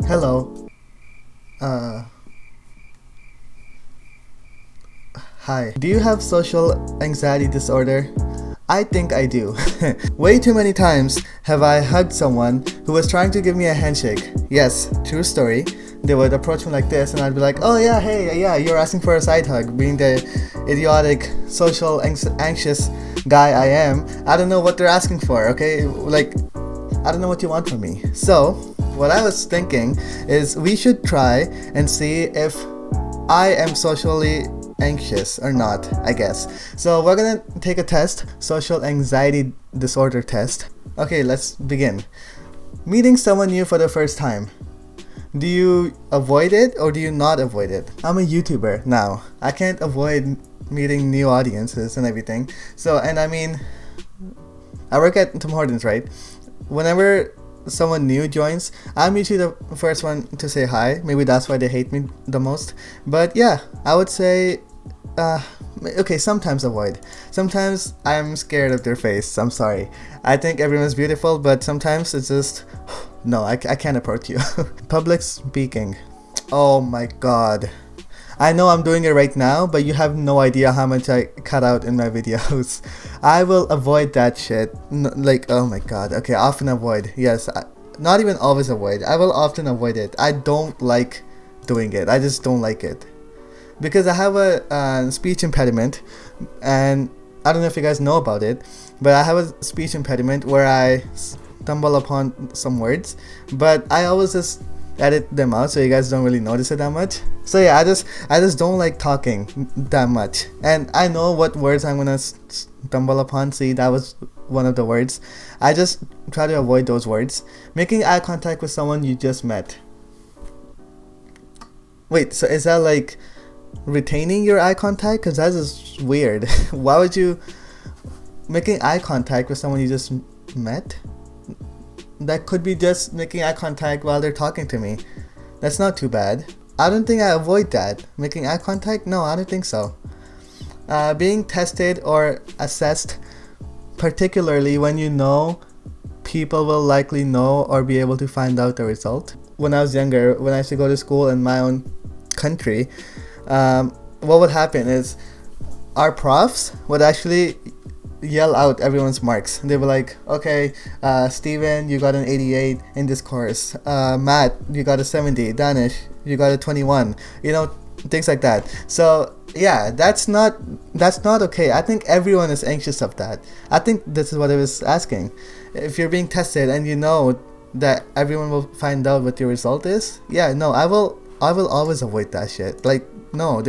Hello. Uh, Hi. Do you have social anxiety disorder? I think I do. Way too many times have I hugged someone who was trying to give me a handshake. Yes, true story. They would approach me like this, and I'd be like, "Oh yeah, hey, yeah, you're asking for a side hug." Being the idiotic, anxious guy I am, I don't know what they're asking for. Okay, like, I don't know what you want from me. So, what I was thinking is we should try and see if I am socially anxious or not, I guess. So we're gonna take a test, social anxiety disorder test. Okay, let's begin. Meeting someone new for the first time. Do you avoid it or do you not avoid it? I'm a YouTuber now. I can't avoid meeting new audiences and everything. So, and I mean, I work at Tim Hortons, right? Whenever someone new joins, I'm usually the first one to say hi. Maybe that's why they hate me the most. But yeah, I would say, uh, okay, sometimes avoid. Sometimes I'm scared of their face. I'm sorry. I think everyone's beautiful, but sometimes it's just, no, I can't approach you. Public speaking. Oh my god. I know I'm doing it right now, but you have no idea how much I cut out in my videos. I will avoid that shit. Like, oh my god. Okay, often avoid. Yes, not even always avoid. I will often avoid it. I don't like doing it. I just don't like it. Because I have a speech impediment, and I don't know if you guys know about it, but I have a speech impediment where I stumble upon some words, but I always just edit them out so you guys don't really notice it that much. So yeah, I just don't like talking that much, and I know what words I'm gonna stumble upon. See, that was one of the words. I just try to avoid those words. Making eye contact with someone you just met. Wait, so is that like retaining your eye contact? Because that is weird. Why would you making eye contact with someone you just met? That could be just making eye contact while they're talking to me. That's not too bad. I don't think I avoid that. Making eye contact? No, I don't think so. Being tested or assessed, particularly when you know people will likely know or be able to find out the result. When I was younger, when I used to go to school in my own country, what would happen is our profs would actually yell out everyone's marks. They were like, okay, Steven, you got an 88 in this course. Matt, you got a 70. Danish, you got a 21. You know, things like that. So yeah, that's not okay. I think everyone is anxious of that. I think this is what I was asking. If you're being tested and you know that everyone will find out what your result is, yeah, no, I will always avoid that shit. Like, no,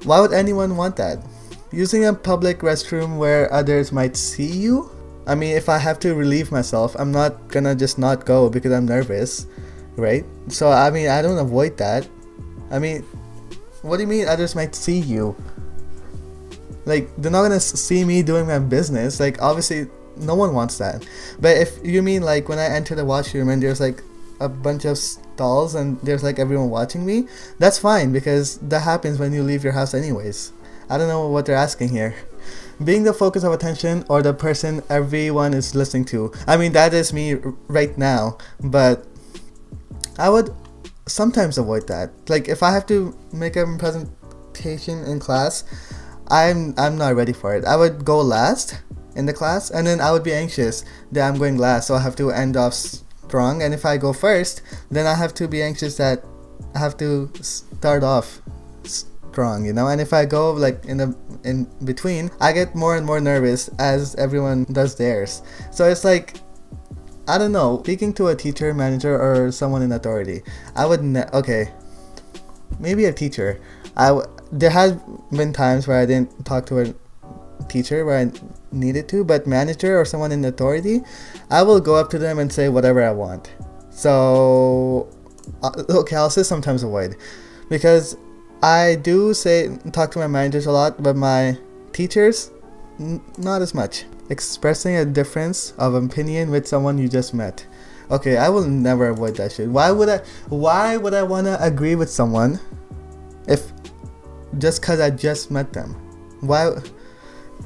why would anyone want that? Using a public restroom where others might see you? I mean, if I have to relieve myself, I'm not gonna just not go because I'm nervous, right? So, I mean, I don't avoid that. I mean, what do you mean others might see you? Like, they're not gonna see me doing my business. Like, obviously, no one wants that. But if you mean like when I enter the washroom and there's like a bunch of stalls and there's like everyone watching me, that's fine because that happens when you leave your house anyways. I don't know what they're asking here. Being the focus of attention or the person everyone is listening to. I mean, that is me right now, but I would sometimes avoid that. Like, if I have to make a presentation in class, I'm not ready for it. I would go last in the class, and then I would be anxious that I'm going last, so I have to end off strong. And if I go first, then I have to be anxious that I have to start off strong, you know. And if I go like in between, I get more and more nervous as everyone does theirs. So it's like, I don't know, speaking to a teacher, manager, or someone in authority, I would okay, maybe a teacher. There has been times where I didn't talk to a teacher where I needed to, but manager or someone in authority, I will go up to them and say whatever I want. So okay, I'll say sometimes avoid, because I do talk to my managers a lot, but my teachers, not as much. Expressing a difference of opinion with someone you just met. Okay, I will never avoid that shit. Why would I want to agree with someone if just cuz I just met them? Why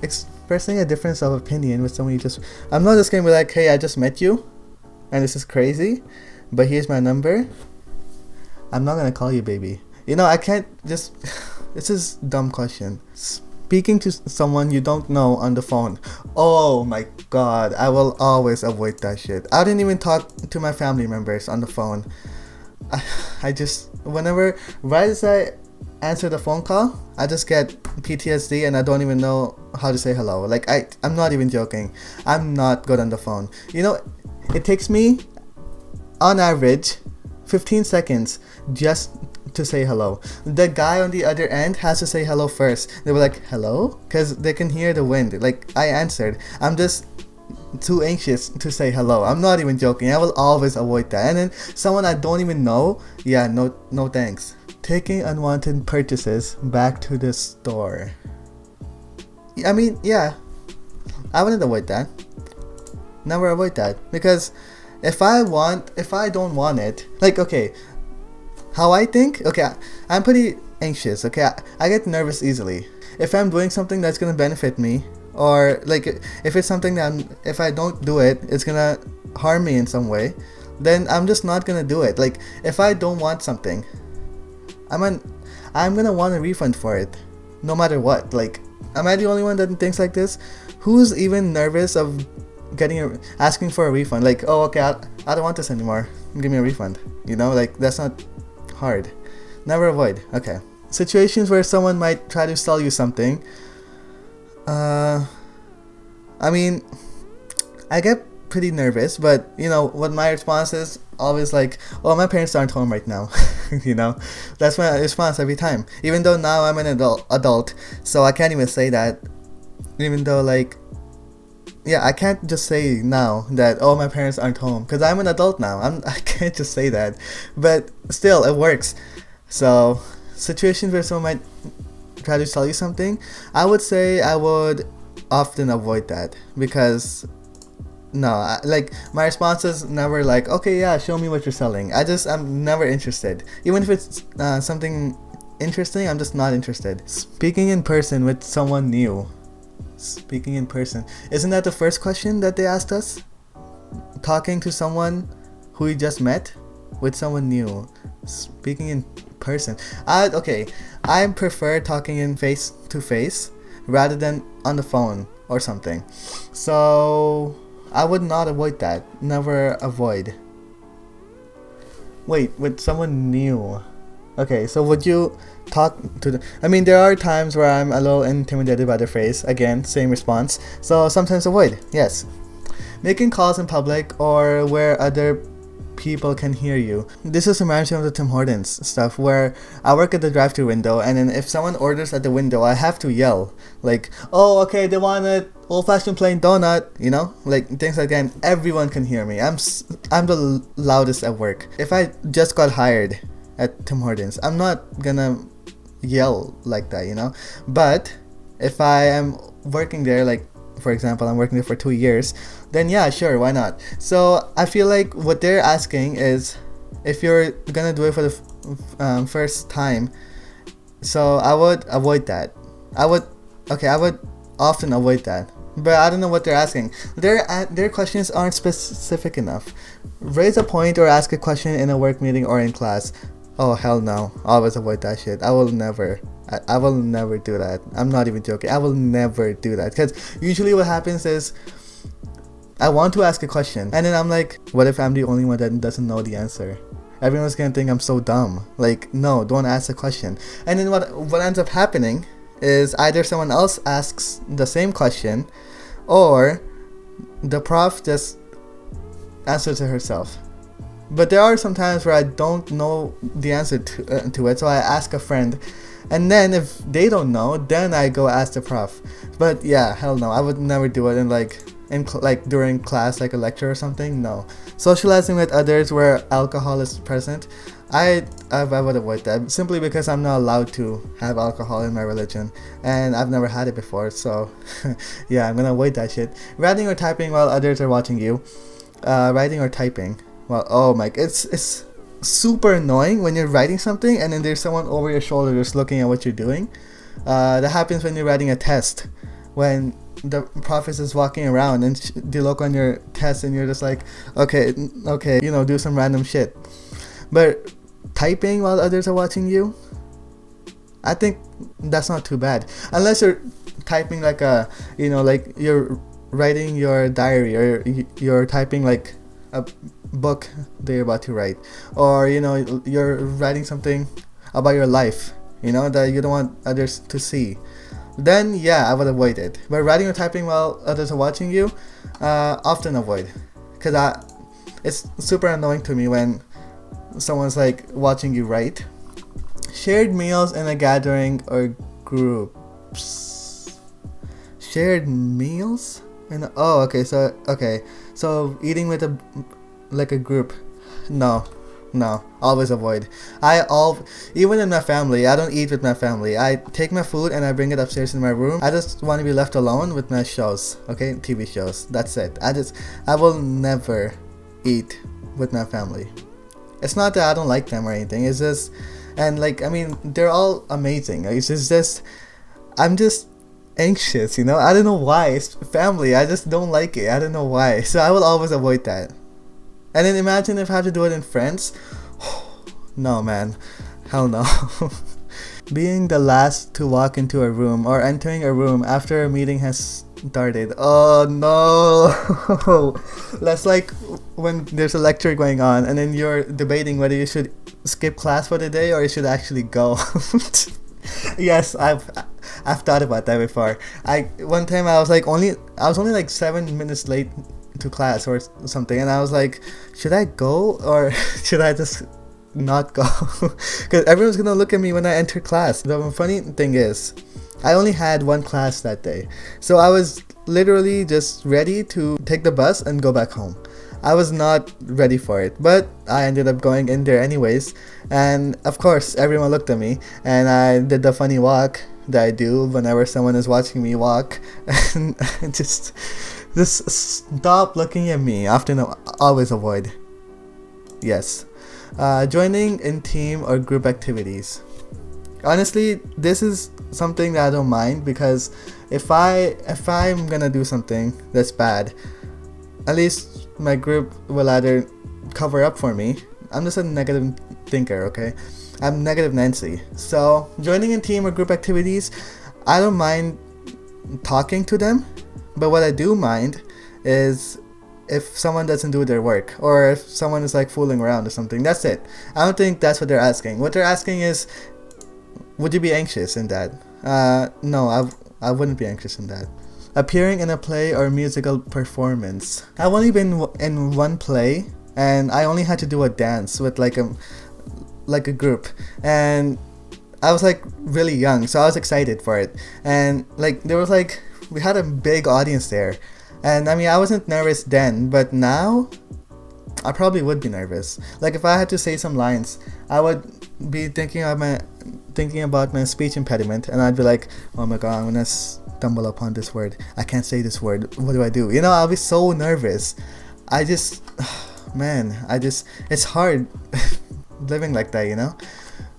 expressing a difference of opinion with someone you just, I'm not just going to be like, "Hey, I just met you and this is crazy, but here's my number." I'm not gonna call you baby. You know, I can't just. It's just a dumb question. Speaking to someone you don't know on the phone. Oh my god, I will always avoid that shit. I didn't even talk to my family members on the phone. I just, whenever, right as I answer the phone call, I just get PTSD and I don't even know how to say hello. Like, I'm not even joking. I'm not good on the phone. You know, it takes me, on average, 15 seconds just to say hello. The guy on the other end has to say hello first. They were like, hello? Because they can hear the wind. Like, I answered. I'm just too anxious to say hello. I'm not even joking. I will always avoid that. And then someone I don't even know, yeah, no thanks. Taking unwanted purchases back to the store. I mean, yeah, I wouldn't avoid that. Never avoid that. Because if I don't want it, like, okay, how I think, okay, I'm pretty anxious, okay, I get nervous easily. If I'm doing something that's gonna benefit me, or like if it's something that if I don't do it, it's gonna harm me in some way, then I'm just not gonna do it. Like, if I don't want something, I'm gonna want a refund for it, no matter what. Like, am I the only one that thinks like this? Who's even nervous of asking for a refund? Like, oh, okay, I don't want this anymore, give me a refund. You know, like, that's not hard. Never avoid. Okay. Situations where someone might try to sell you something. I mean, I get pretty nervous, but you know what my response is? Always like, oh, my parents aren't home right now. You know, that's my response every time. Even though now I'm an adult, so I can't even say that. Even though, like, yeah, I can't just say now that, oh, my parents aren't home, because I'm an adult now. I can't just say that, but still, it works. So, situations where someone might try to sell you something, I would say I would often avoid that, because no, like, my response is never like, okay, yeah, show me what you're selling. I'm never interested. Even if it's something interesting, I'm just not interested. Speaking in person with someone new. Speaking in person. Isn't that the first question that they asked us? Talking to someone who we just met with someone new. Speaking in person. Okay, I prefer talking in face to face rather than on the phone or something. So I would not avoid that. Never avoid. Wait, with someone new. Okay, so would you talk to them? I mean, there are times where I'm a little intimidated by the phrase. Again, same response. So sometimes avoid, yes. Making calls in public or where other people can hear you. This is reminds me of the Tim Hortons stuff where I work at the drive-thru window, and then if someone orders at the window, I have to yell like, oh, okay, they want an old-fashioned plain donut, you know, like things like that, and everyone can hear me. I'm the loudest at work. If I just got hired at Tim Hortons, I'm not gonna yell like that, you know. But if I am working there, like for example, I'm working there for 2 years, then yeah, sure, why not? So I feel like what they're asking is if you're gonna do it for the first time. So I would avoid that. I would often avoid that. But I don't know what they're asking. Their questions aren't specific enough. Raise a point or ask a question in a work meeting or in class. Oh, hell no. Always avoid that shit. I will never do that. I'm not even joking. I will never do that. Because usually what happens is I want to ask a question, and then I'm like, what if I'm the only one that doesn't know the answer? Everyone's gonna think I'm so dumb. Like, no, don't ask a question. And then what ends up happening is either someone else asks the same question, or the prof just answers it herself. But there are some times where I don't know the answer to it, so I ask a friend, and then if they don't know, then I go ask the prof. But yeah, hell no, I would never do it like during class, like a lecture or something. No. Socializing with others where alcohol is present, I would avoid that, simply because I'm not allowed to have alcohol in my religion, and I've never had it before. So yeah, I'm gonna avoid that shit. Writing or typing while others are watching you. Writing or typing. Well, oh my, it's super annoying when you're writing something and then there's someone over your shoulder just looking at what you're doing. That happens when you're writing a test, when the professor is walking around and they look on your test and you're just like, okay, you know, do some random shit. But typing while others are watching you, I think that's not too bad. Unless you're typing like like you're writing your diary, or you're typing like a book that you're about to write, or you're writing something about your life, that you don't want others to see. Then yeah, I would avoid it. But writing or typing while others are watching you, often avoid, because it's super annoying to me when someone's like watching you write. Shared meals in a gathering or groups. Shared meals? So eating with a group. No, always avoid. Even in my family, I don't eat with my family. I take my food and I bring it upstairs in my room. I just want to be left alone with my shows, okay? TV shows. That's it. I will never eat with my family. It's not that I don't like them or anything. It's just, and they're all amazing. It's just I'm just anxious, I don't know why. It's family. I just don't like it. I don't know why. So I will always avoid that. And then imagine if I have to do it in friends. No, man. Hell no. Being the last to walk into a room or entering a room after a meeting has started. Oh no. That's like when there's a lecture going on and then you're debating whether you should skip class for the day or you should actually go. Yes, I've thought about that before. One time I was only like 7 minutes late to class or something, and I was like, should I go or should I just not go? Because everyone's gonna look at me when I enter class. The funny thing is, I only had one class that day, so I was literally just ready to take the bus and go back home. I was not ready for it, but I ended up going in there anyways, and of course everyone looked at me, and I did the funny walk that I do whenever someone is watching me walk, and just stop looking at me. Often always avoid. Yes. Joining in team or group activities. Honestly, this is something that I don't mind, because if I'm gonna do something that's bad, at least my group will either cover up for me. I'm just a negative thinker, okay? I'm negative Nancy. So joining in team or group activities, I don't mind talking to them, but what I do mind is if someone doesn't do their work, or if someone is like fooling around or something. That's it. I don't think that's what they're asking. What they're asking is, would you be anxious in that? No, I wouldn't be anxious in that. Appearing in a play or musical performance. I've only been in one play, and I only had to do a dance with like a group, and I was like really young, so I was excited for it, and we had a big audience there, and I wasn't nervous then, but now I probably would be nervous. Like if I had to say some lines, I would be thinking about my speech impediment, and I'd be like, oh my god, I'm gonna stumble upon this word. I can't say this word. What do I do? I'll be so nervous. It's hard living like that,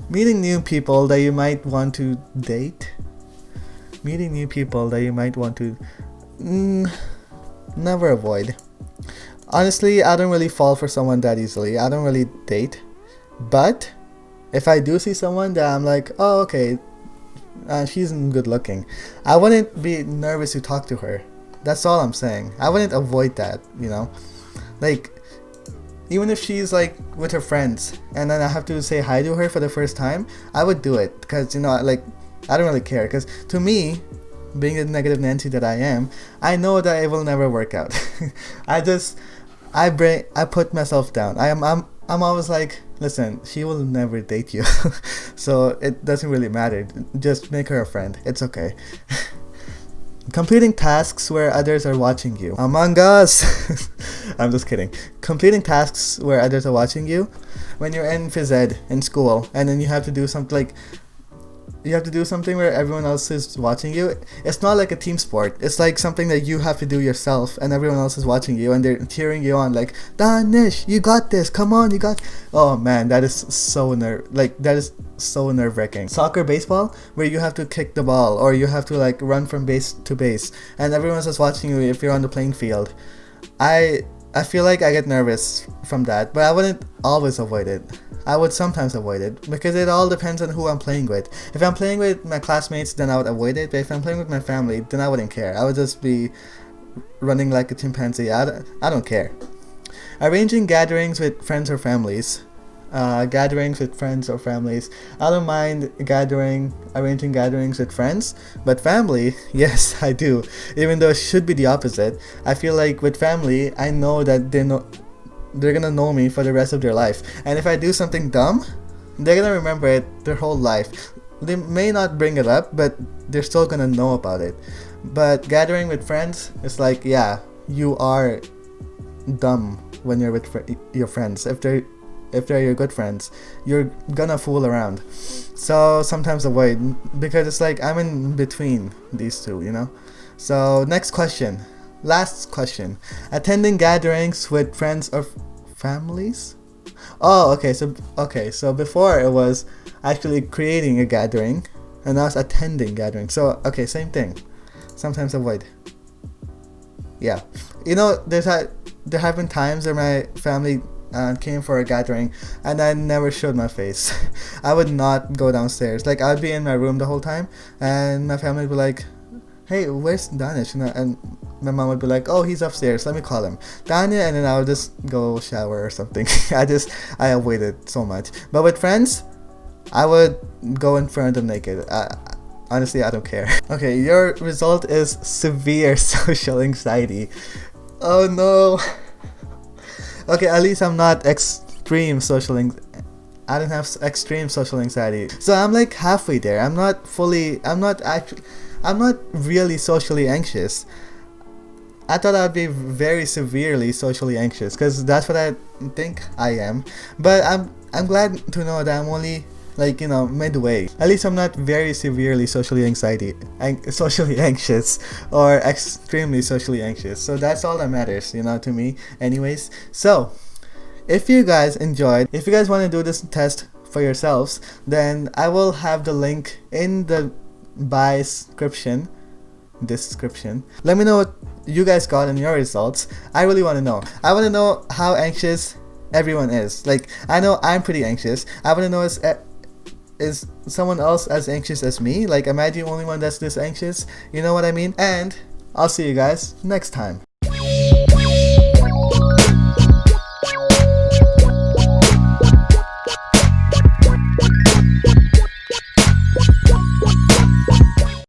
Meeting new people that you might want to date. Never avoid. Honestly, I don't really fall for someone that easily. I don't really date. But if I do see someone that I'm like, oh, okay, she's good looking, I wouldn't be nervous to talk to her. That's all I'm saying. I wouldn't avoid that, Like, even if she's like with her friends and then I have to say hi to her for the first time, I would do it, because I don't really care, because to me, being the negative Nancy that I am, I know that it will never work out. I put myself down. I'm always like, listen, she will never date you. So it doesn't really matter. Just make her a friend. It's okay. Completing tasks where others are watching you. Among Us. I'm just kidding. Completing tasks where others are watching you. When you're in phys ed in school, and then you have to do something where everyone else is watching you. It's not like a team sport. It's like something that you have to do yourself, and everyone else is watching you, and they're cheering you on, like, Danish, you got this. Come on, you got. Oh man, that is so nerve-wracking. Soccer, baseball, where you have to kick the ball, or you have to like run from base to base, and everyone's just watching you if you're on the playing field. I feel like I get nervous from that, but I wouldn't always avoid it. I would sometimes avoid it because it all depends on who I'm playing with. If I'm playing with my classmates, then I would avoid it. But if I'm playing with my family, then I wouldn't care. I would just be running like a chimpanzee. I don't care. Arranging gatherings with friends or families. Gatherings with friends or families. I don't mind arranging gatherings with friends, but family, yes, I do. Even though it should be the opposite. I feel like with family, I know that they're gonna know me for the rest of their life. And if I do something dumb, they're gonna remember it their whole life. They may not bring it up, but they're still gonna know about it. But gathering with friends, it's like, yeah, you are dumb when you're with your friends. If they're your good friends, you're gonna fool around. So sometimes avoid, because it's like I'm in between these two, you know. So next question, last question. Attending gatherings with friends or families. Oh, okay. So before it was actually creating a gathering, and now it's attending gathering. So okay, same thing. Sometimes avoid. Yeah, you know, there have been times where my family came for a gathering and I never showed my face. I would not go downstairs. Like, I'd be in my room the whole time, and my family would be like, "Hey, where's Danish?" And my mom would be like, "Oh, he's upstairs. Let me call him, Daniel." And then I would just go shower or something. I avoided so much. But with friends, I would go in front of them naked. Honestly, I don't care. Okay, your result is severe social anxiety. Oh no. Okay, at least I'm not extreme social I don't have extreme social anxiety. So I'm like halfway there. I'm not really socially anxious. I thought I'd be very severely socially anxious, because that's what I think I am. But I'm glad to know that I'm only, like, you know, midway. At least I'm not very severely socially anxious or extremely socially anxious. So that's all that matters, you know, to me. Anyways, so if you guys want to do this test for yourselves, then I will have the link in the description. Let me know what you guys got in your results. I really want to know. I want to know how anxious everyone is. Like, I know I'm pretty anxious. I want to know is someone else as anxious as me? Like, am I the only one that's this anxious? You know what I mean? And I'll see you guys next time.